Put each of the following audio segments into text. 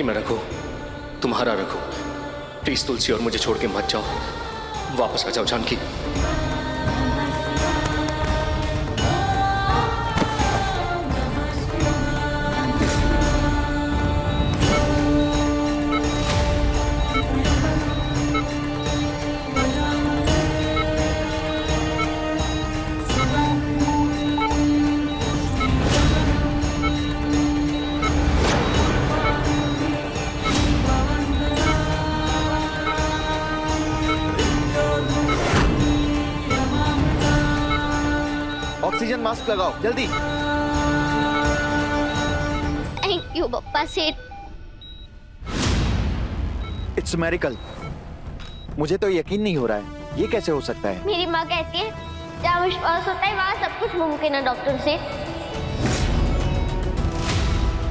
जानकी मैं रखूं, तुम्हारा रखूं। प्लीज तुलसी और मुझे छोड़ के मत जाओ, वापस आ जाओ जानकी। ऑक्सीजन मास्क लगाओ जल्दी। थैंक यू पप्पा सेठ। इट्स मेरिकल। मुझे तो यकीन नहीं हो रहा है, ये कैसे हो सकता है? मेरी माँ कहती है जहाँ विश्वास होता है वहाँ सब कुछ मुमकिन है डॉक्टर सेठ।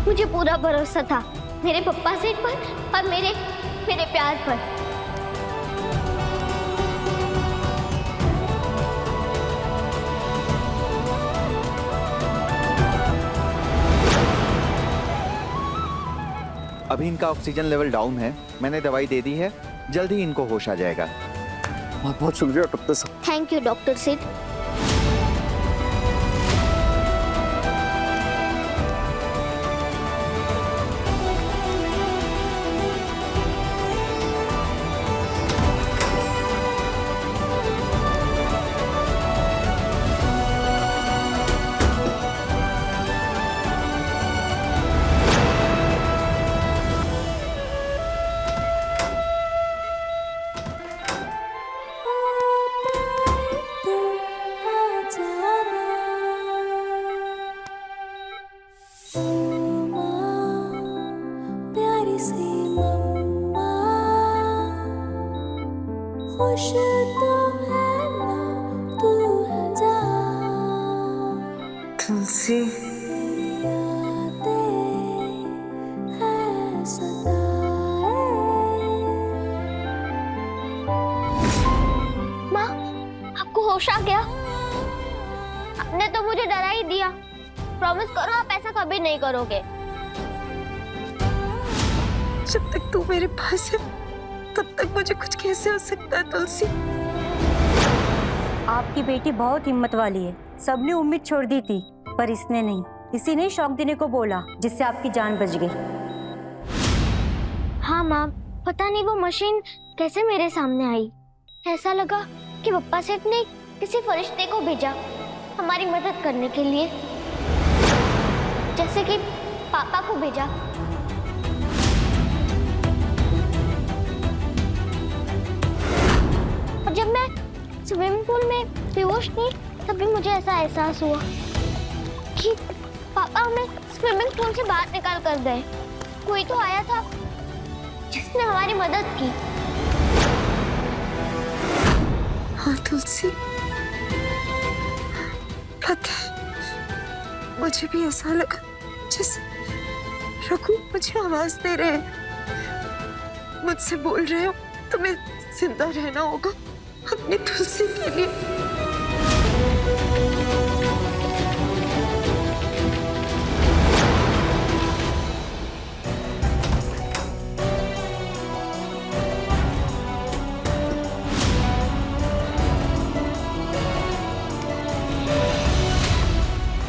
मुझे पूरा भरोसा था मेरे पप्पा सेठ पर और मेरे प्यार पर। अभी इनका ऑक्सीजन लेवल डाउन है, मैंने दवाई दे दी है, जल्दी ही इनको होश आ जाएगा। बहुत बहुत शुक्रिया डॉक्टर साहब। थैंक यू डॉक्टर सेठ। तुलसी माँ, आपको होश आ गया? आपने तो मुझे डरा ही दिया। प्रॉमिस करो आप ऐसा कभी नहीं करोगे। जब तक तू मेरे पास है तब तक मुझे कुछ कैसे हो सकता है तुलसी? आपकी बेटी बहुत हिम्मत वाली है। सबने उम्मीद छोड़ दी थी पर इसने नहीं। इसी ने शौक देने को बोला जिससे आपकी जान बच गई। हाँ माँ, पता नहीं वो मशीन कैसे मेरे सामने आई। ऐसा लगा कि पप्पा सेठ ने किसी फरिश्ते को भेजा हमारी मदद करने के लिए, जैसे कि पापा को भेजा। और जब मैं स्विमिंग पूल में बेहोश थी तभी मुझे ऐसा एहसास हुआ कि पापा हमें स्विमिंग पूल से बाहर निकाल कर गए। कोई तो आया था जिसने हमारी मदद की। हाँ तुलसी, पता है मुझे भी ऐसा लगा जैसे रघु मुझे आवाज दे रहे हैं, मुझसे बोल रहे हो तुम्हें जिंदा रहना होगा अपनी तुलसी के लिए।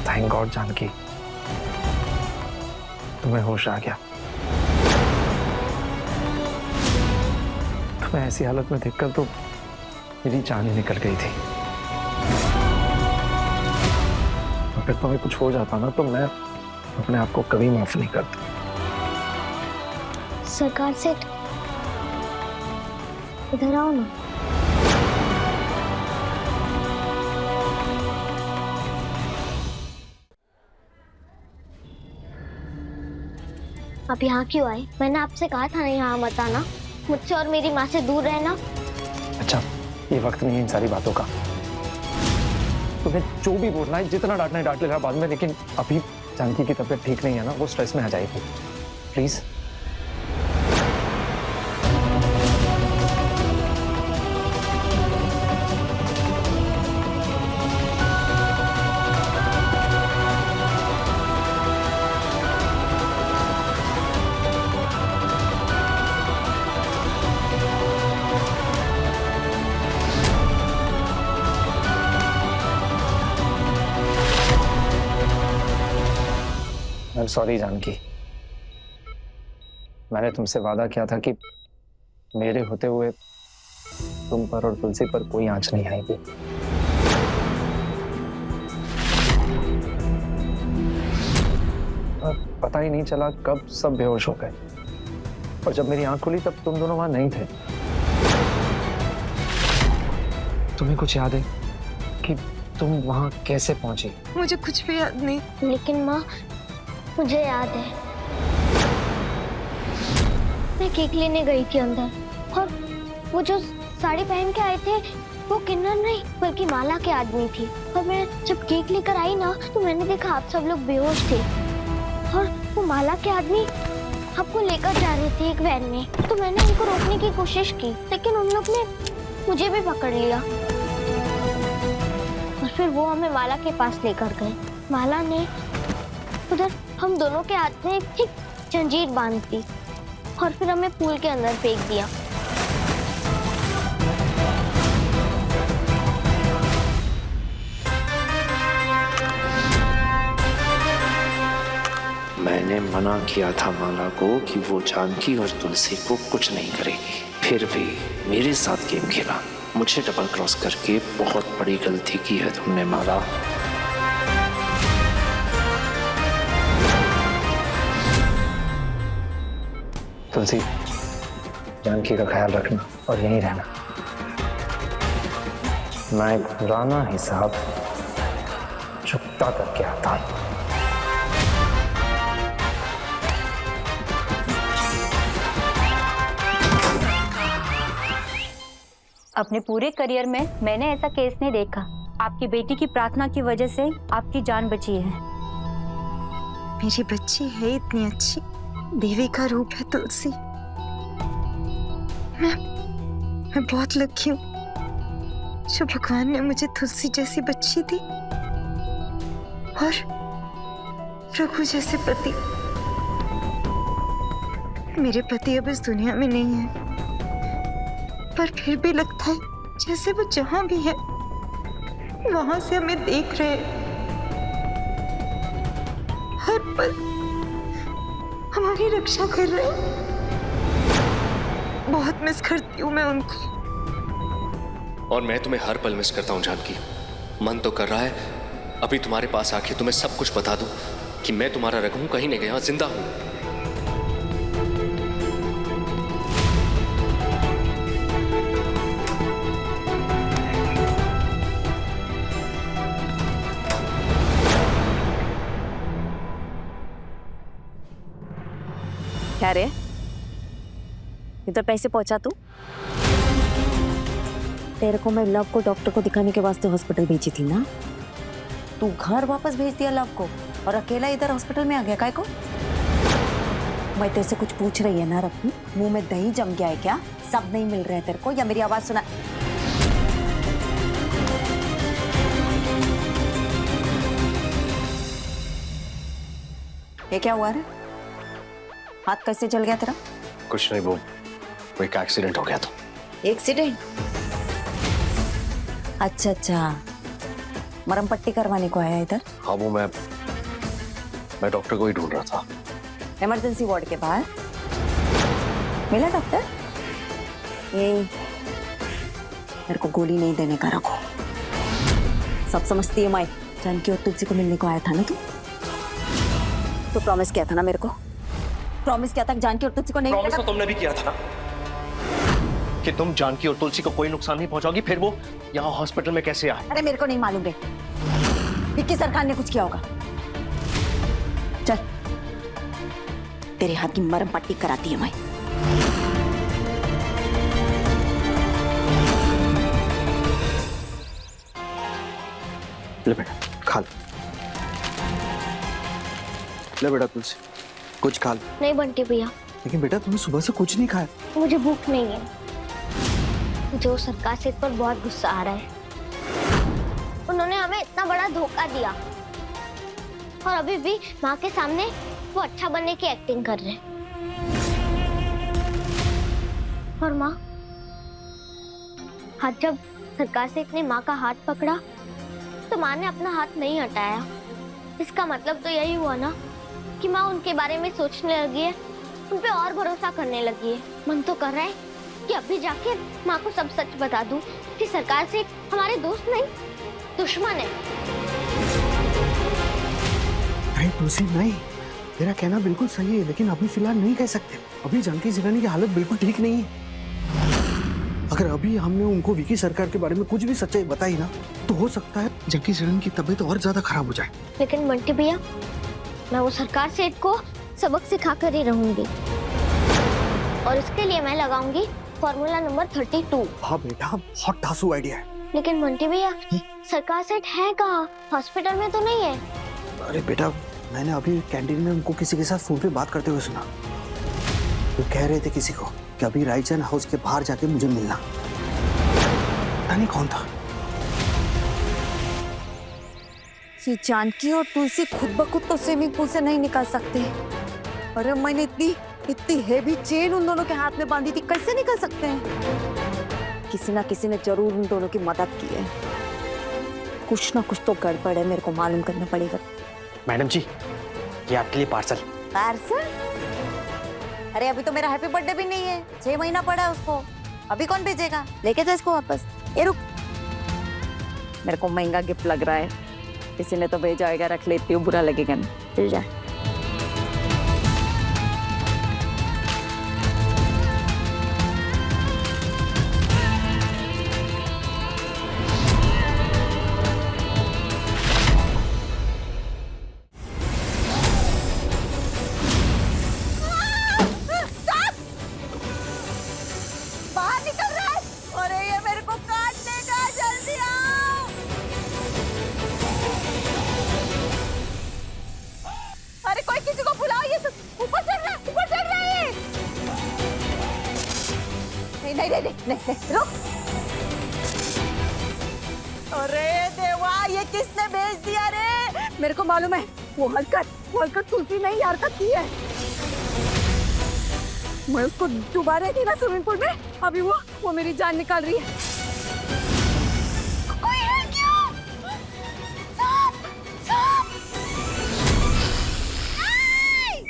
थैंक गॉड जानकी, तुम्हें होश आ गया। तुम्हें ऐसी हालत में देखकर तो मेरी जान ही निकल गई थी। अगर तुम्हें कुछ हो जाता ना तो मैं अपने आप को कभी माफ नहीं करता। सरकार सेठ, इधर आओ ना। आप यहाँ क्यों आए? मैंने आपसे कहा था ना यहाँ मत आना, मुझसे और मेरी माँ से दूर रहना। अच्छा, ये वक्त नहीं है इन सारी बातों का। तुम्हें जो भी बोलना है, जितना डांटना है डांट लेना बाद में, लेकिन अभी जानकी की तबीयत ठीक नहीं है ना, वो स्ट्रेस में आ जाएगी। प्लीज। I'm sorry जानकी, मैंने तुमसे वादा किया था कि मेरे होते हुए तुम पर और तुलसी पर कोई आंच नहीं आएगी। और पता ही नहीं चला कब सब बेहोश हो गए, और जब मेरी आंख खुली तब तुम दोनों वहां नहीं थे। तुम्हें कुछ याद है कि तुम वहां कैसे पहुंची? मुझे कुछ भी याद नहीं। लेकिन माँ, मुझे याद है, मैं केक लेने गई थी अंदर, और वो जो साड़ी पहन के आए थे वो किन्नर नहीं बल्कि माला के आदमी थी। और मैं जब केक लेकर आई ना तो मैंने देखा आप सब लोग बेहोश थे, और वो माला के आदमी आपको लेकर जा रहे थे एक वैन में। तो मैंने उनको रोकने की कोशिश की, लेकिन उन लोग ने मुझे भी पकड़ लिया, और फिर वो हमें माला के पास लेकर गए। माला ने उधर हम दोनों के हाथ में एक जंजीर बांध दी, और फिर हमें पूल के अंदर फेंक दिया। मैंने मना किया था माला को कि वो जानकी और तुलसी को कुछ नहीं करेगी, फिर भी मेरे साथ गेम खेला। मुझे डबल क्रॉस करके बहुत बड़ी गलती की है तुमने माला। तुलसी, जानकी का ख्याल रखना और यहीं रहना। मैं एक पुराना हिसाब चुकता करके आता हूं। अपने पूरे करियर में मैंने ऐसा केस नहीं देखा। आपकी बेटी की प्रार्थना की वजह से आपकी जान बची है। मेरी बच्ची है इतनी अच्छी, देवी का रूप है तुलसी। मैं बहुत लकी हूँ जो भगवान ने मुझे तुलसी जैसी बच्ची दी और रघु जैसे पति। मेरे पति अब इस दुनिया में नहीं है, पर फिर भी लगता है जैसे वो जहां भी है वहां से हमें देख रहे हैं। हर पल हमारी रक्षा कर रहे हैं। बहुत मिस करती हूँ मैं उनको। और मैं तुम्हें हर पल मिस करता हूँ जानकी। मन तो कर रहा है अभी तुम्हारे पास आके तुम्हें सब कुछ बता दूं कि मैं तुम्हारा रघु हूं, कहीं नहीं गया, जिंदा हूं। क्या रे, इधर पैसे पहुंचा तू? तेरे को मैं लव को डॉक्टर को दिखाने के वास्ते हॉस्पिटल भेजी थी ना, तू घर वापस भेज दिया लव को और अकेला इधर हॉस्पिटल में आ गया। काय को? मैं तेरे से कुछ पूछ रही है ना रत्न, मुंह में दही जम गया है क्या? सब नहीं मिल रहे हैं तेरे को, या मेरी आवाज सुना? ये क्या हुआ रे? हाथ कैसे जल गया तेरा? कुछ नहीं, वो एक एक्सीडेंट हो गया था। एक्सीडेंट? अच्छा अच्छा, मरहम पट्टी करवाने को आया इधर? हाँ, वो मैं डॉक्टर को ही ढूंढ रहा था। इमरजेंसी वार्ड के बाहर मिला डॉक्टर? ये मेरे को गोली नहीं देने का रखो, सब समझती है मैं। जानकी और तुलसी को मिलने को आया था ना तू? तो प्रॉमिस किया था ना मेरे को, प्रॉमिस किया था जानकी और तुलसी को नहीं प्रॉमिस तो तुमने भी किया था ना कि तुम जानकी और तुलसी को कोई नुकसान नहीं पहुंचाओगी। फिर वो यहाँ हॉस्पिटल में कैसे आए? अरे मेरे को नहीं मालूम रे, विक्की सरकार ने कुछ किया होगा। चल, तेरे हाथ की मरहम पट्टी कराती है मैं। ले बेटा, खा ले। ले बेटा तुलसी, कुछ खा ले। नहीं बंटी भैया, लेकिन बेटा तुमने सुबह से कुछ नहीं खाया। मुझे भूख नहीं है। मुझे उस सरकार से पर बहुत गुस्सा आ रहा है। उन्होंने हमें इतना बड़ा धोखा दिया और अभी भी माँ के सामने वो अच्छा बनने की एक्टिंग कर रहे हैं। और माँ, हाथ जब सरकार से ने माँ का हाथ पकड़ा तो माँ ने अपना हाथ नहीं हटाया। इसका मतलब तो यही हुआ ना कि माँ उनके बारे में सोचने लगी है, उन पे और भरोसा करने लगी है। मन तो कर रहा है कि अभी जाके माँ को सब सच बता दूं कि सरकार से हमारे दोस्त नहीं, दुश्मन है। नहीं तुलसी नहीं, तेरा कहना बिल्कुल सही है, लेकिन अभी फिलहाल नहीं कह सकते। अभी जानकी सिरानी की हालत बिल्कुल ठीक नहीं है। अगर अभी हमने उनको विकी सरकार के बारे में कुछ भी सच्चाई बताई ना, तो हो सकता है जानकी सिरानी की तबीयत और ज्यादा खराब हो जाए। लेकिन बंटी भैया, मैं वो सरकार सेठ को सबक सिखा कर ही रहूंगी, और इसके लिए मैं लगाऊंगी फॉर्मूला नंबर 32। हाँ बेटा, बहुत धांसू आइडिया है। लेकिन बंटी भैया, सरकार सेठ है कहाँ? हॉस्पिटल में तो नहीं है। अरे बेटा, मैंने अभी कैंटीन में उनको किसी के साथ फोन पे बात करते हुए सुना। वो कह रहे थे किसी को कि अभी रायचंद हाउस के बाहर जाके मुझे मिलना। पता नहीं कौन था। ये जानकी और तुलसी खुद ब खुद तो स्विमिंग पूल से नहीं निकल सकते। अरे मैंने इतनी हेवी चेन उन दोनों के हाथ में बांधी थी, कैसे निकल सकते हैं? किसी ना किसी ने जरूर उन दोनों की मदद की है। कुछ ना कुछ तो गड़बड़ है, मेरे को मालूम करना पड़ेगा। मैडम जी, ये आपके लिए पार्सल। पार्सल? अरे अभी तो मेरा हैप्पी बर्थडे भी नहीं है, 6 महीना पड़ा है उसको। अभी कौन भेजेगा? लेके जा इसको वापस। ये रुक, मेरे को महंगा गिफ्ट लग रहा है, किसी ने तो भेजा होगा, रख लेती हूँ, बुरा लगेगा नहीं। चल जा। बाहर निकल रहा है। अरे ये मेरे को काट देगा, जल्दी आओ। अरे कोई किसी को बुलाओ, ये ऊपर चढ़ रहा है, ऊपर चढ़ रहा है। नहीं नहीं नहीं नहीं, नहीं रुक। अरे देवा, ये किसने भेज दिया रे? मेरे को मालूम है, वो हरकत तुलसी ने ही हरकत की है। मैं उसको डुबा रही थी ना स्विमिंग पूल में, अभी वो मेरी जान निकाल रही है। कोई है क्या? सांप! सांप! नहीं!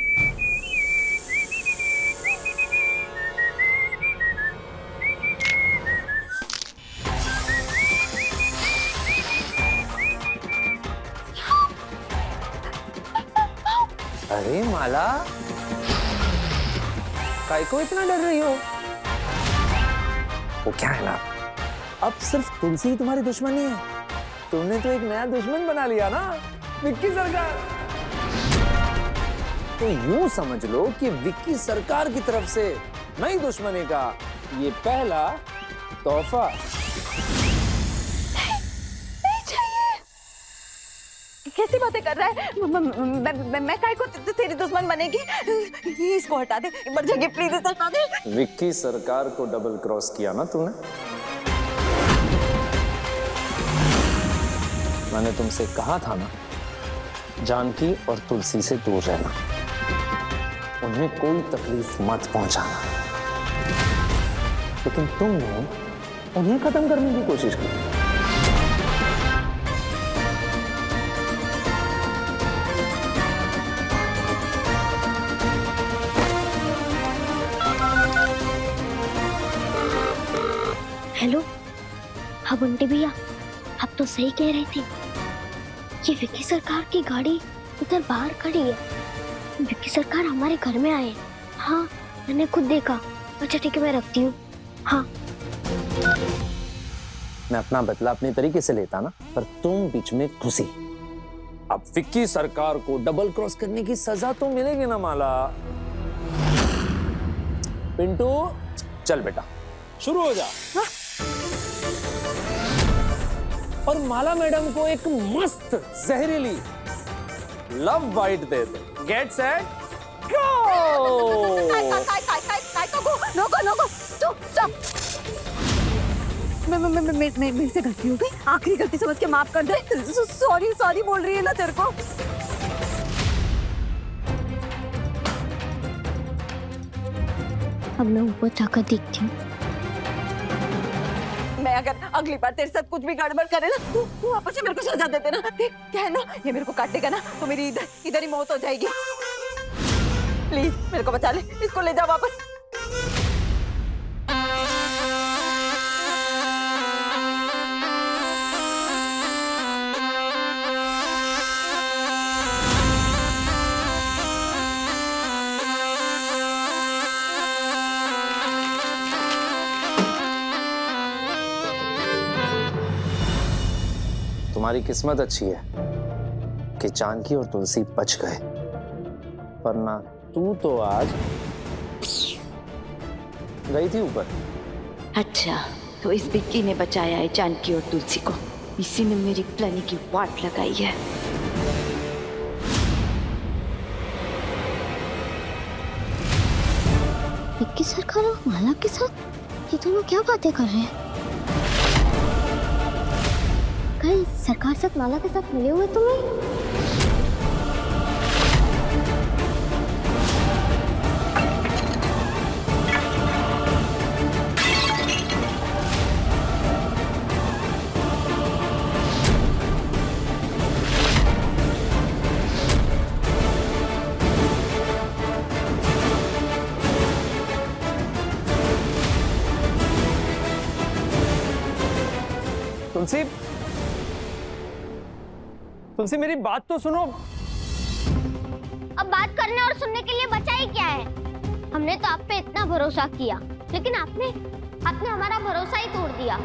अरे माला, काय को इतना डर रही हो? वो क्या है ना, अब सिर्फ तुलसी ही तुम्हारी दुश्मन नहीं है, तुमने तो एक नया दुश्मन बना लिया ना, विक्की सरकार। तो यूं समझ लो कि विक्की सरकार की तरफ से नई दुश्मनी का ये पहला तोहफा। कैसी बातें कर रहा है? मैं काय को तेरी दुश्मन बनेगी? इसको हटा दे, मर जाएगी, प्लीज इसे हटा दे। विक्की सरकार को डबल क्रॉस किया ना तूने? मैंने तुमसे कहा था ना, जानकी और तुलसी से दूर रहना, उन्हें कोई तकलीफ मत पहुंचाना। लेकिन तुमने उन्हें खत्म करने की कोशिश की। हेलो, हाँ बंटी भैया, आप तो सही कह रहे थे। ये विक्की सरकार की गाड़ी उधर बाहर खड़ी है। विक्की सरकार हमारे घर में आए। हाँ, मैंने खुद देखा। अच्छा ठीक है, मैं रखती हूँ। हाँ। मैं अपना बदला अपने तरीके से लेता ना, पर तुम बीच में घुसी। अब विक्की सरकार को डबल क्रॉस करने की सजा तो मिलेगी ना माला। पिंटू, चल बेटा, शुरू हो जा। और माला मैडम को एक मस्त जहरीली लव बाइट दे दे। Get set go. नो, चुप। मेरे से गलती हो गई, आखिरी गलती समझ के माफ कर दे। सॉरी बोल रही है ना तेरे को। अब मैं ऊपर जाकर देखती हूँ। मैं अगर अगली बार तेरे साथ कुछ भी गड़बड़ करे ना, तू वापस से मेरे को सजा दे देना। क्या है ना, ये मेरे को काटेगा ना, तो मेरी इधर ही मौत हो जाएगी। प्लीज मेरे को बचा ले, इसको ले जा वापस। तुम्हारी किस्मत अच्छी है कि जानकी और तुलसी बच गए, वरना तू तो आज गई थी ऊपर। अच्छा, तो इस बिक्की ने बचाया है जानकी और तुलसी को, इसी ने मेरी प्लानिंग की वाट लगाई है। विक्की सरकार और माला के साथ ये दोनों क्या बातें कर रहे हैं? कल सरकार साथ माला के साथ मिले हुए तुम्हें? तुलसी, तुलसी मेरी बात तो सुनो। अब बात करने और सुनने के लिए बचा ही क्या है? हमने तो आप पे इतना भरोसा किया, लेकिन आपने हमारा भरोसा ही तोड़ दिया।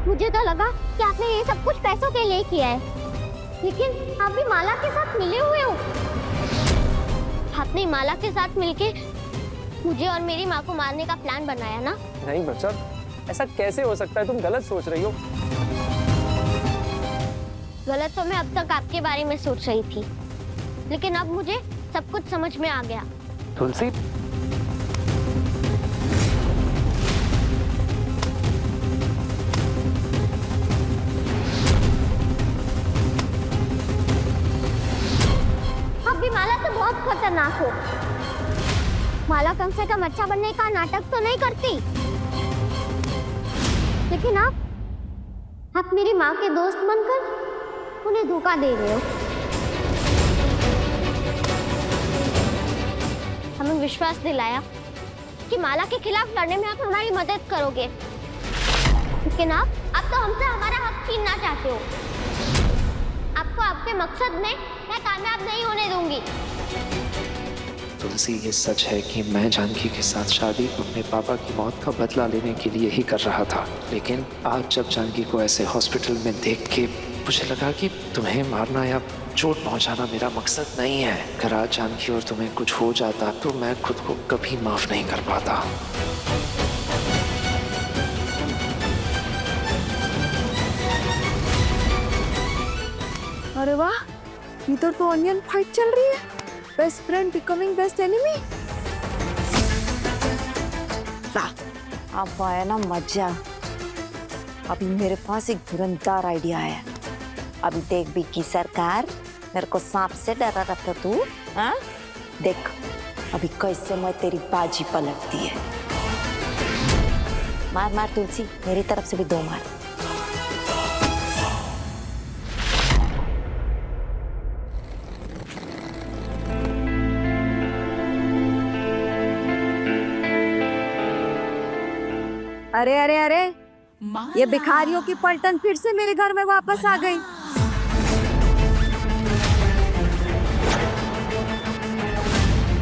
मुझे तो लगा कि आपने ये सब कुछ पैसों के लिए किया है, लेकिन आप भी माला के साथ मिले हुए हो। आपने माला के साथ मिलके मुझे और मेरी माँ को मारने का प्लान बनाया ना? नहीं बच्चा, ऐसा कैसे हो सकता है? तुम गलत सोच रही हो। गलत तो मैं अब तक आपके बारे में सोच रही थी, लेकिन अब मुझे सब कुछ समझ में आ गया। तुलसी, आप भी माला से बहुत खतरनाक हो। माला कम से कम अच्छा बनने का नाटक तो नहीं करती, लेकिन आप मेरी माँ के दोस्त बनकर उन्हें धोखा दे रहे हो। हमें विश्वास दिलाया कि माला के खिलाफ लड़ने में आप हमारी मदद करोगे, लेकिन आप तो हमसे हमारा हक छीनना चाहते हो। आपको आपके मकसद में मैं कामयाब नहीं होने दूंगी। तुलसी, ये सच है कि मैं जानकी के साथ शादी अपने पापा की मौत का बदला लेने के लिए ही कर रहा था, लेकिन आज जब जानकी को ऐसे हॉस्पिटल में देख के मुझे लगा कि तुम्हें मारना या चोट पहुंचाना मेरा मकसद नहीं है। अगर आज जानकी और तुम्हें कुछ हो जाता तो मैं खुद को कभी माफ नहीं कर पाता। अरे वाह, इधर तो ऑनियन फाइट चल रही है। Best friend becoming best enemy. अब आया ना मजा। अभी मेरे पास एक धुरंधर आइडिया है। अभी देख बिक्की सरकार, मेरे को सांप से डरा रहा तू, हाँ? देख अभी कैसे मैं तेरी बाजी पलटती है। मार मार तुलसी, मेरी तरफ से भी 2 मार। अरे अरे अरे, ये भिखारियों की पलटन फिर से मेरे घर में वापस आ गई।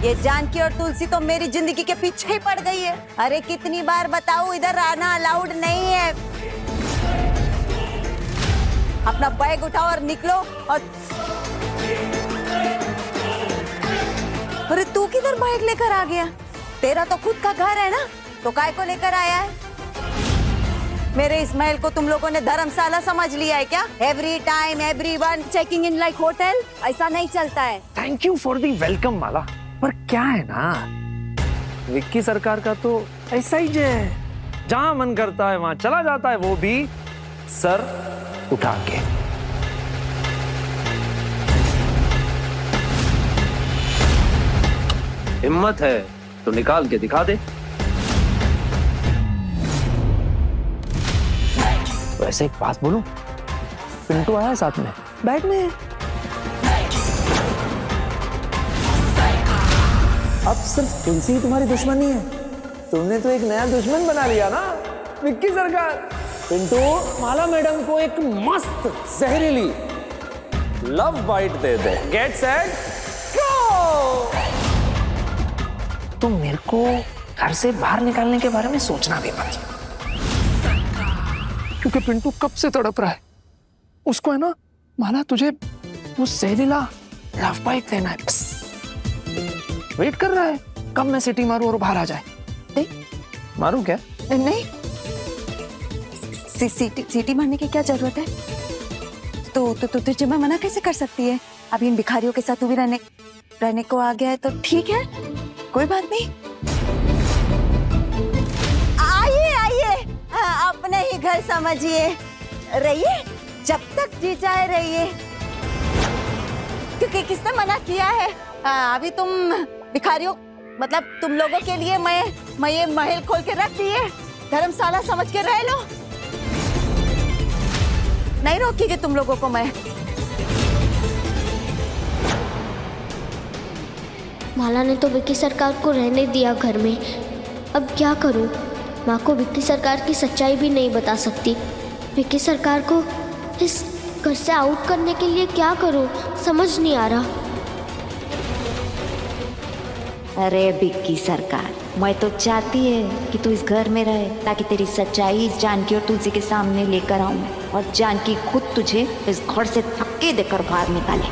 ये जानकी और तुलसी तो मेरी जिंदगी के पीछे ही पड़ गई है। अरे कितनी बार बताऊं, इधर आना अलाउड नहीं है। अपना बैग उठाओ और निकलो। और अरे तू किधर बैग लेकर आ गया? तेरा तो खुद का घर है ना, तो काय को लेकर आया है? मेरे इस महल को तुम लोगों ने धर्मशाला समझ लिया है क्या? Every time everyone checking in like hotel, ऐसा नहीं चलता है। Thank you for the welcome माला, पर क्या है ना, विक्की सरकार का तो ऐसा ही है, जहां मन करता है वहां चला जाता है, वो भी सर उठा के। हिम्मत है तो निकाल के दिखा दे। वैसे एक बात बोलूं, पिंटू आया साथ में बैठने। अब सिर्फ तुलसी ही तुम्हारी दुश्मनी है, तुमने तो एक नया दुश्मन बना लिया ना, विक्की सरकार। पिंटू, माला मैडम को एक मस्त जहरीली लव बाइट दे दे। Get set go. तुम मेरे को घर से बाहर निकालने के बारे में सोचना भी मत, क्योंकि पिंटू कब से तड़प रहा है। उसको है ना माला, तुझे वो जहरीला लव बाइट देना है। वेट कर रहा है कब मैं सिटी मारूं और बाहर आ जाए। मारूं क्या? नहीं, सीटी मारने की क्या जरूरत है? तो तुझे मैं मना कैसे कर सकती है? अभी इन भिखारियों के साथ तू भी रहने को आ गया है तो ठीक है, कोई बात नहीं। आइए अपने ही घर समझिए, रहिए जब तक जी चाहे रहिए, क्योंकि किसने मना किया है? अभी तुम भिखारियों मतलब तुम लोगों के लिए मैं ये महल खोल के रख दिए, धर्मशाला समझ के रह लो। नहीं रोकेगी तुम लोगों को मैं। माला ने तो विक्की सरकार को रहने दिया घर में, अब क्या करूं? माँ को विक्की सरकार की सच्चाई भी नहीं बता सकती। विक्की सरकार को इस घर से आउट करने के लिए क्या करूं, समझ नहीं आ रहा। अरे विक्की सरकार, मैं तो चाहती है कि तू इस घर में रहे, ताकि तेरी सच्चाई इस जानकी और तुलसी के सामने लेकर आऊं मैं, और जानकी खुद तुझे इस घर से धक्के देकर बाहर निकाले।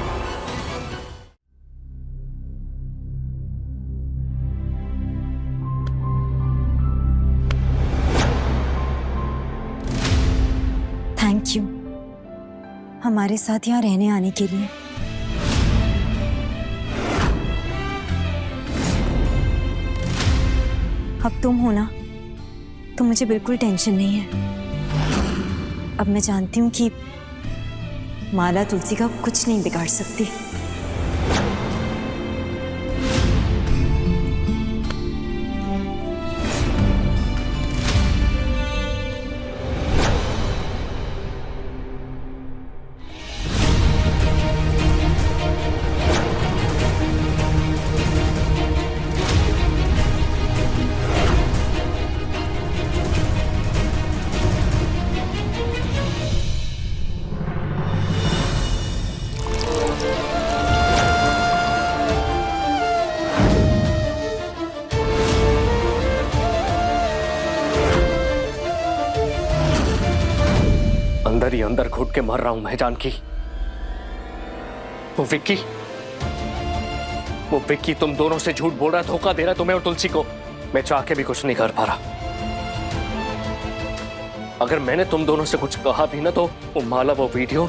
थैंक यू हमारे साथ यहाँ रहने आने के लिए। अब तुम हो ना, तो मुझे बिल्कुल टेंशन नहीं है। अब मैं जानती हूँ कि माला तुलसी का कुछ नहीं बिगाड़ सकती। अंदर ही अंदर घुट के मर रहा हूं मैं जानकी। वो विक्की तुम दोनों से झूठ बोल रहा, धोखा दे रहा तुम्हें और तुलसी को। मैं चाह के भी कुछ नहीं कर पा रहा। अगर मैंने तुम दोनों से कुछ कहा भी ना, तो वो माला वो वीडियो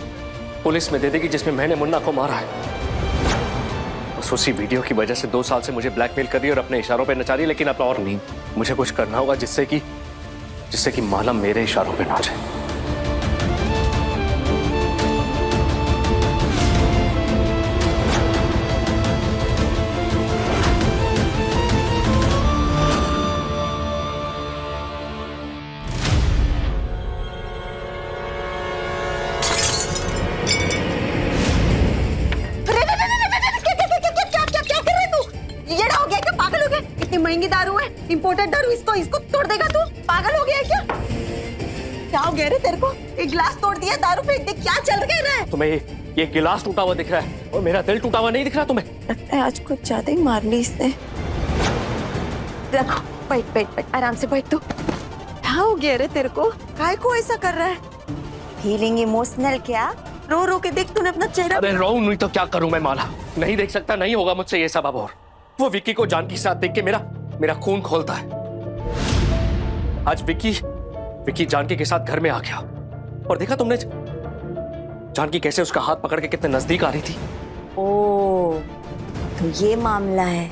पुलिस में दे देगी जिसमें मैंने मुन्ना को मारा है। बस उसी वीडियो की वजह से 2 साल से मुझे ब्लैकमेल कर रही है और अपने इशारों पे नचा रही है। लेकिन अब और नहीं, मुझे कुछ करना होगा जिससे कि माला मेरे इशारों पे नाचे। महंगी दारू है, इंपोर्टेड दारू, इसको तोड़ देगा तू? पागल हो गया है क्या? क्या हो गया रे तेरे को? एक गिलास तोड़ दिया, दारू फेंक दे, क्या चल रहा है? तुम्हें ये गिलास टूटा हुआ दिख रहा है और मेरा दिल टूटा हुआ नहीं दिख रहा तुम्हें? लगता है आज कुछ ज्यादा ही मार ली इसने। देखो, बैठ आराम से बैठ। तो क्या हो गया रे तेरे को? काहे को ऐसा कर रहा है? फीलिंग इमोशनल क्या? रो रो के देख तूने अपना चेहरा। अरे रो नहीं तो क्या करूं मैं माला? नहीं देख सकता, नहीं होगा मुझसे ये सब अब। और वो विक्की को जानकी साथ देख के मेरा खून खोलता है। आज विक्की जानकी के साथ घर में आ गया और देखा तुमने जानकी कैसे उसका हाथ पकड़ के कितने नजदीक आ रही थी। ओ, तो ये मामला है।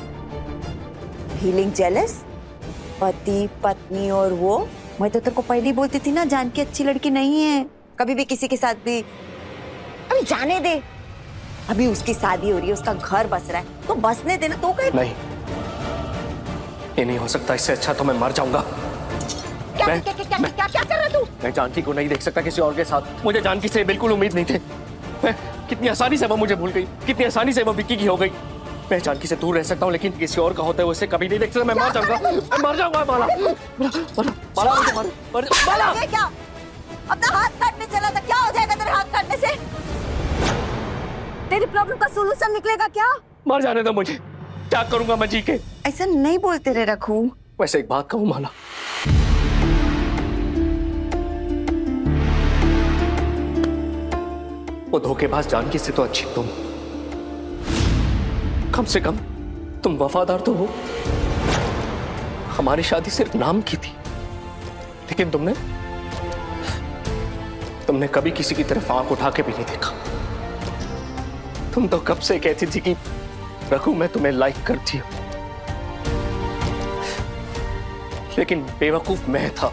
Feeling jealous? पति पत्नी और वो, मैं तो तेरे को पहले ही बोलती थी ना, जानकी अच्छी लड़की नहीं है, कभी भी किसी के साथ भी। अभी जाने दे, अभी उसकी शादी हो रही है, उसका घर बस रहा है, तो बसने देना। तो कहीं नहीं, ये नहीं हो सकता। इससे अच्छा तो मैं मर जाऊंगा। क्या कर रहा तू? मैं जानकी को नहीं देख सकता किसी और के साथ। मुझे जानकी से बिल्कुल उम्मीद नहीं थी। कितनी आसानी से वो मुझे भूल गई, कितनी आसानी से वो विक्की की हो गई। मैं जानकी से दूर रह सकता हूँ, लेकिन किसी और का होते हुए उसे कभी नहीं देख सकता। मैं मर जाऊंगा, मैं मर जाऊंगा माला। माला माला ये क्या? अपना हाथ काटने चला था, क्या हो जाएगा तेरे हाथ काटने से? तेरी प्रॉब्लम का सॉल्यूशन निकलेगा क्या? मर जाने दो मुझे, क्या करूंगा मैं जी के? ऐसा नहीं बोलते रे रघु। वैसे एक बात कहूँ माला, वो धोखेबाज जानकी से तो अच्छी तुम, कम से कम तुम वफादार तो हो। हमारी शादी सिर्फ नाम की थी, लेकिन तुमने कभी किसी की तरफ आंख उठा के भी नहीं देखा। तुम तो कब से कहती थी कि रघु मैं तुम्हें लाइक करती हूं, लेकिन बेवकूफ मैं था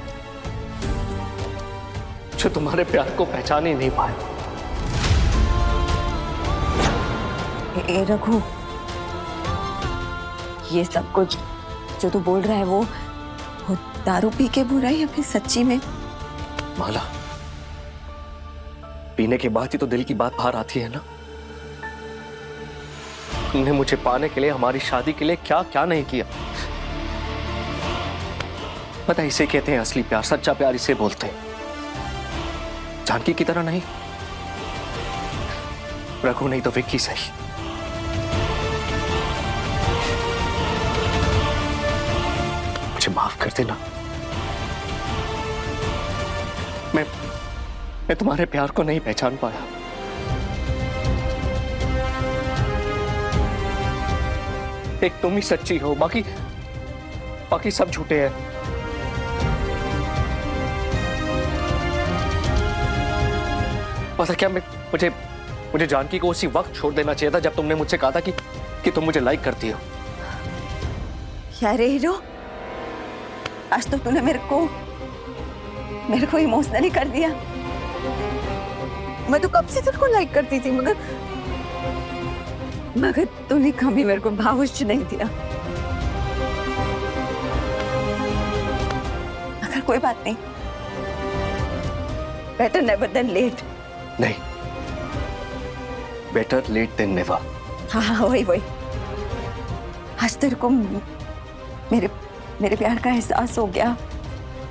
जो तुम्हारे प्यार को पहचान ही नहीं पाया। ए रघु, ये सब कुछ जो तू बोल रहा है वो दारू पी के बोल रहा है या फिर सच्ची में? माला, पीने के बाद ही तो दिल की बात बाहर आती है ना। तुमने मुझे पाने के लिए, हमारी शादी के लिए क्या क्या नहीं किया। पता है, इसे कहते हैं असली प्यार, सच्चा प्यार इसे बोलते हैं। जानकी की तरह नहीं, रघु नहीं तो विक्की सही। मुझे माफ कर देना, मैं तुम्हारे प्यार को नहीं पहचान पाया। एक तुम ही सच्ची हो, बाकी सब झूठे हैं। पता क्या, मुझे जानकी को उसी वक्त छोड़ देना चाहिए था जब तुमने मुझसे कहा था कि तुम मुझे लाइक करती हो। यार हीरो, आज तो तूने मेरे को इमोशनली कर दिया। मैं तो कब से तेरे को लाइक करती थी, मगर तूने कभी मेरे को भावुक नहीं दिया। मगर कोई बात नहीं, बेटर नेवर देन लेट। नहीं, बेटर लेट देन नेवर। हाँ, वही। आज तेरे को मेरे प्यार का एहसास हो गया।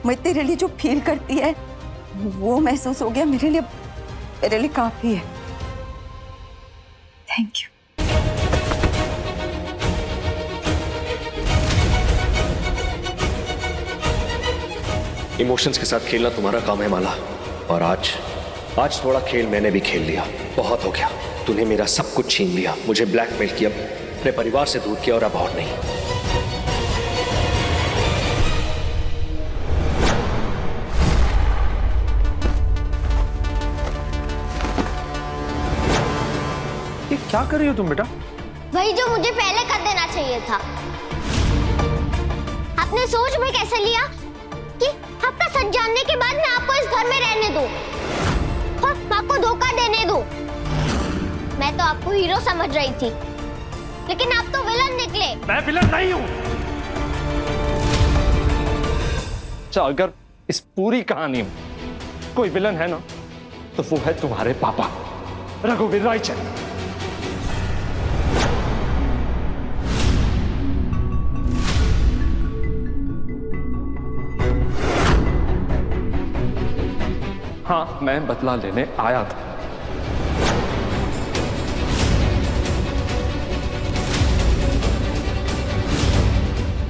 मैं तेरे लिए जो फील करती है वो महसूस हो गया। मेरे लिए काफी है। Thank you. इमोशंस के साथ खेलना तुम्हारा काम है माला, और आज थोड़ा खेल मैंने भी खेल लिया। बहुत हो गया, तूने मेरा सब कुछ छीन लिया, मुझे ब्लैकमेल किया, अपने परिवार से दूर किया, और अब और नहीं। ये क्या कर रही हो तुम बेटा? वही जो मुझे पहले कर देना चाहिए था। आपने सोच में कैसे लिया कि आपका सच जानने के बाद मैं आपको इस घर में रहने दूं और आपको धोखा देने दूं? मैं तो आपको हीरो समझ रही थी, लेकिन आप तो विलन निकले। मैं विलन नहीं हूं। अच्छा, अगर इस पूरी कहानी में कोई विलन है ना, तो वो है तुम्हारे पापा रघुवीर रायचंद। हाँ, मैं बदला लेने आया था।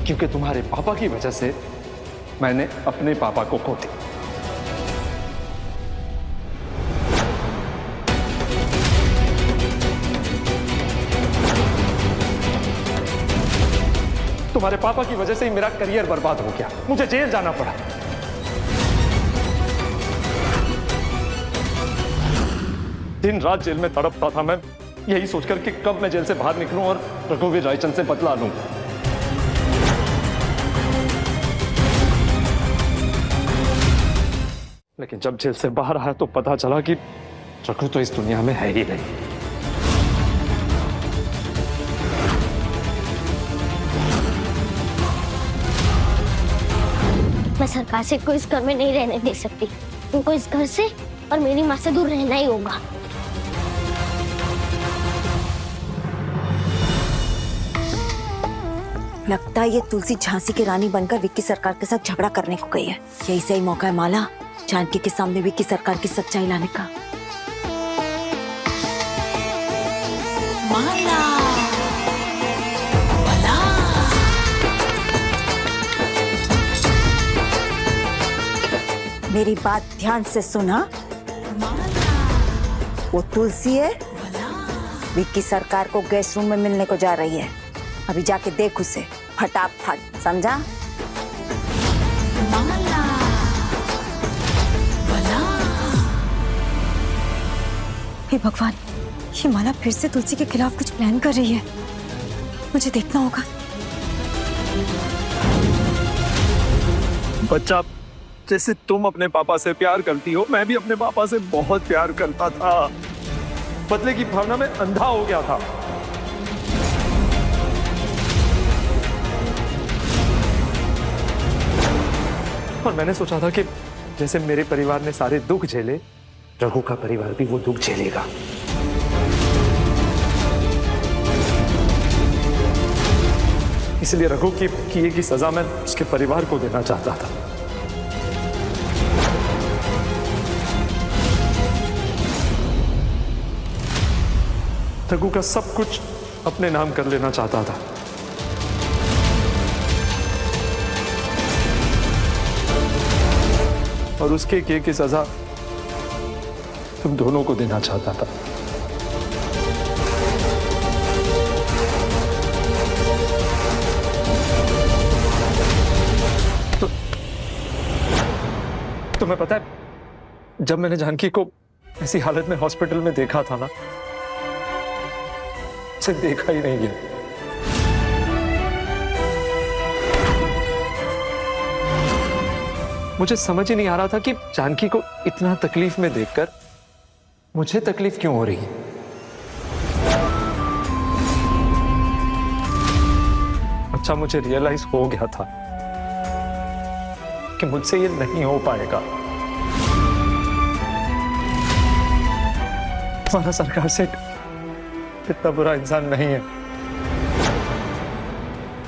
क्योंकि तुम्हारे पापा की वजह से मैंने अपने पापा को खो दिया। तुम्हारे पापा की वजह से ही मेरा करियर बर्बाद हो गया, मुझे जेल जाना पड़ा। दिन रात जेल में तड़पता था मैं, यही सोचकर कि कब मैं जेल से बाहर निकलूं और रघुवीर रायचंद से बदला लूं। लेकिन जब जेल से बाहर आया तो पता चला कि रघु तो इस दुनिया में है ही नहीं। मैं सरकार से कोई इस घर में नहीं रहने दे सकती। उनको इस घर से और मेरी माँ से दूर रहना ही होगा। लगता है ये तुलसी झांसी की रानी बनकर विक्की सरकार के साथ झगड़ा करने को गई है। यही सही मौका है माला, जानकी के सामने विक्की सरकार की सच्चाई लाने का। माला मेरी बात ध्यान से सुना। वो तुलसी है, विक्की सरकार को गेस्ट रूम में मिलने को जा रही है। अभी जाके देख उसे फटाफट, समझा? हे भगवान, ये माला फिर से तुलसी के खिलाफ कुछ प्लान कर रही है। मुझे देखना होगा। बच्चा, जैसे तुम अपने पापा से प्यार करती हो, मैं भी अपने पापा से बहुत प्यार करता था। बदले की भावना में अंधा हो गया था। और मैंने सोचा था कि जैसे मेरे परिवार ने सारे दुख झेले, रघु का परिवार भी वो दुख झेलेगा। इसलिए रघु की किए की सजा मैं उसके परिवार को देना चाहता था। रघु का सब कुछ अपने नाम कर लेना चाहता था। और उसके किए की सजा तुम दोनों को देना चाहता था। तो तुम्हें पता है, जब मैंने जानकी को ऐसी हालत में हॉस्पिटल में देखा था ना, उसे देखा ही नहीं गया। मुझे समझ ही नहीं आ रहा था कि जानकी को इतना तकलीफ में देखकर मुझे तकलीफ क्यों हो रही है। अच्छा, मुझे रियलाइज हो गया था कि मुझसे ये नहीं हो पाएगा। हमारा सरकार से इतना बुरा इंसान नहीं है।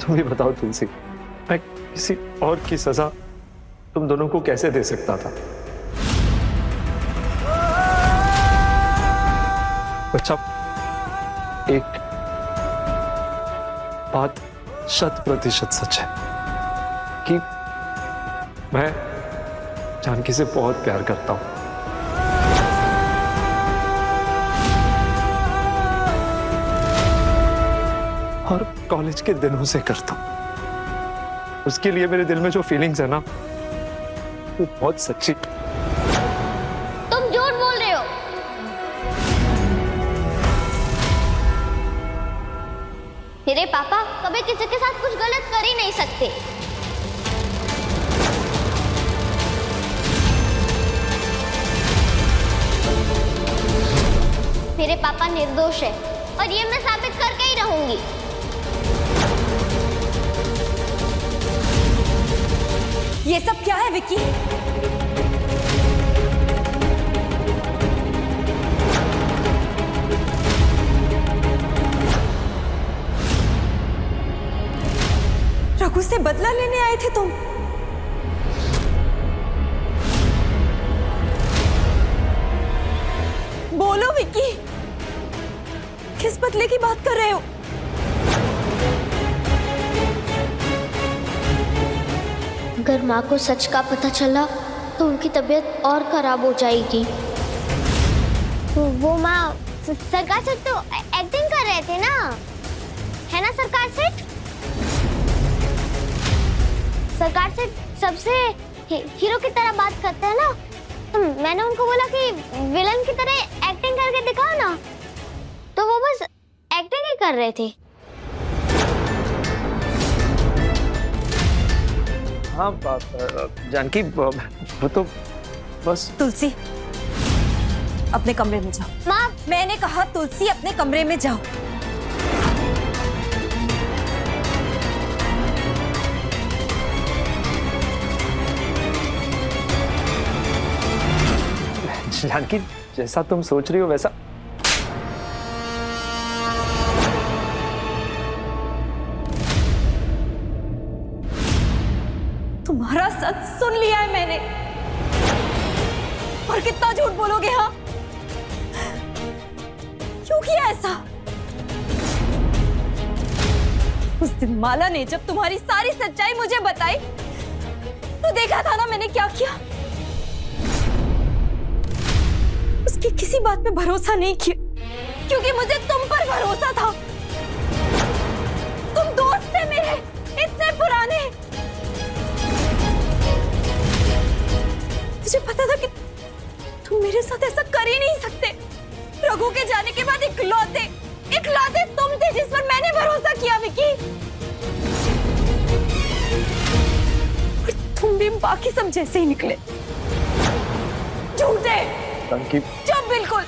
तुम ही बताओ तुलसी, मैं किसी और की सजा तुम दोनों को कैसे दे सकता था? अच्छा, एक बात 100% सच है कि मैं जानकी से बहुत प्यार करता हूं। और कॉलेज के दिनों से करता हूं। उसके लिए मेरे दिल में जो फीलिंग्स है ना, वो बहुत सच्ची। तुम झूठ बोल रहे हो। मेरे पापा कभी किसी के साथ कुछ गलत कर ही नहीं सकते। मेरे पापा निर्दोष है और ये मैं साबित करके ही रहूंगी। ये सब क्या है विक्की? रघु से बदला लेने आए थे तुम? बोलो विक्की, किस बदले की बात कर रहे हो? अगर माँ को सच का पता चला तो उनकी तबीयत और खराब हो जाएगी। वो माँ सरकार से तो एक्टिंग कर रहे थे ना, है ना सरकार से? सरकार से सबसे हीरो की तरह बात करते हैं ना, तो मैंने उनको बोला कि विलन की तरह एक्टिंग करके दिखाओ ना, तो वो बस एक्टिंग ही कर रहे थे। हाँ जानकी, वो तो बस। तुलसी, अपने कमरे में जाओ। माँ, मैंने कहा तुलसी अपने कमरे में जाओ। जानकी, जैसा तुम सोच रही हो वैसा तुम्हारा सच सुन लिया है मैंने। और कितना झूठ बोलोगे? हाँ, क्यों किया ऐसा? उस दिन माला ने जब तुम्हारी सारी सच्चाई मुझे बताई तो देखा था ना मैंने क्या किया। उसकी किसी बात पे भरोसा नहीं किया क्योंकि मुझे तुम पर भरोसा था। तुम दोस्त थे मेरे, इतने पुराने। मुझे पता था कि तुम मेरे साथ ऐसा कर ही नहीं सकते। रघु के जाने के बाद इकलौते तुम थे जिस पर मैंने भरोसा किया विकी। और तुम भी बाकी सब जैसे ही निकले, झूठे। चुप बिल्कुल।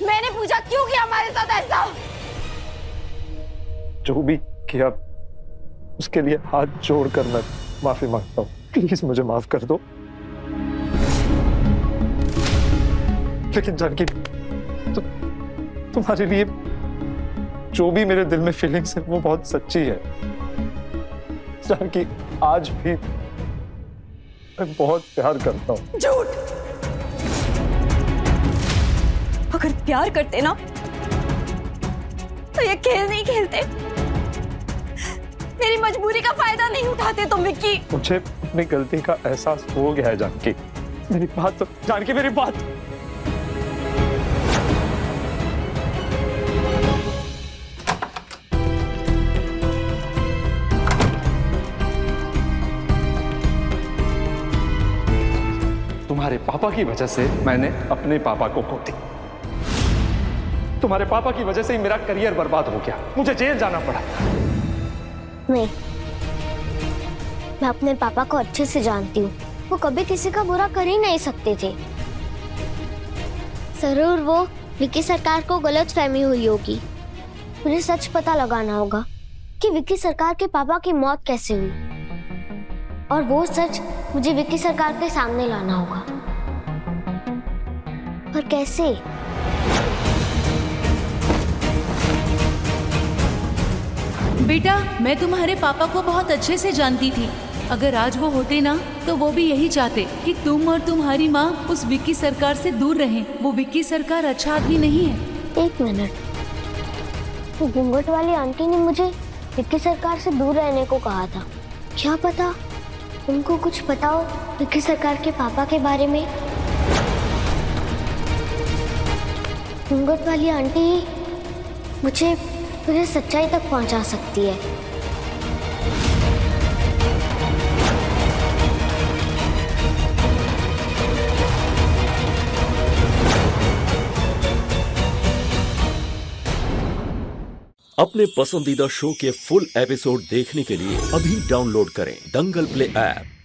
मैंने पूछा क्यों किया हमारे साथ ऐसा? जो भी किया उसके लिए हाथ जोड़कर मैं माफी मांगता हूँ। प्लीज मुझे माफ कर दो। लेकिन जानकी, तुम्हारे लिए जो भी मेरे दिल में फीलिंग्स है वो बहुत सच्ची है। जानकी, आज भी मैं बहुत प्यार करता हूँ। झूठ। अगर प्यार करते ना तो ये खेल नहीं खेलते। मेरी मजबूरी का फायदा नहीं उठाते तुम विक्की। मुझे अपनी गलती का एहसास हो गया है जानकी। मेरी बात तो जानकी, मेरी बात। तुम्हारे पापा की वजह से मैंने अपने पापा को खो दी। तुम्हारे पापा की वजह से ही मेरा करियर बर्बाद हो गया। मुझे जेल जाना पड़ा। नहीं, मैं अपने पापा को अच्छे से जानती हूँ। वो कभी किसी का बुरा कर ही नहीं सकते थे। जरूर वो विक्की सरकार को गलतफहमी हुई होगी। मुझे सच पता लगाना होगा कि विक्की सरकार के पापा की मौत कैसे हुई, और वो सच मुझे विक्की सरकार के सामने लाना होगा। पर कैसे? बेटा, मैं तुम्हारे पापा को बहुत अच्छे से जानती थी। अगर आज वो होते ना तो वो भी यही चाहते कि तुम और तुम्हारी माँ उस विक्की सरकार से दूर रहें। वो विक्की सरकार अच्छा आदमी नहीं है। एक मिनट, वो घूंघट वाली आंटी ने मुझे विक्की सरकार से दूर रहने को कहा था। क्या पता उनको कुछ पता हो विक्की सरकार के पापा के बारे में। घूंघट वाली आंटी मुझे सच्चाई तक पहुंचा सकती है। अपने पसंदीदा शो के फुल एपिसोड देखने के लिए अभी डाउनलोड करें दंगल प्ले ऐप।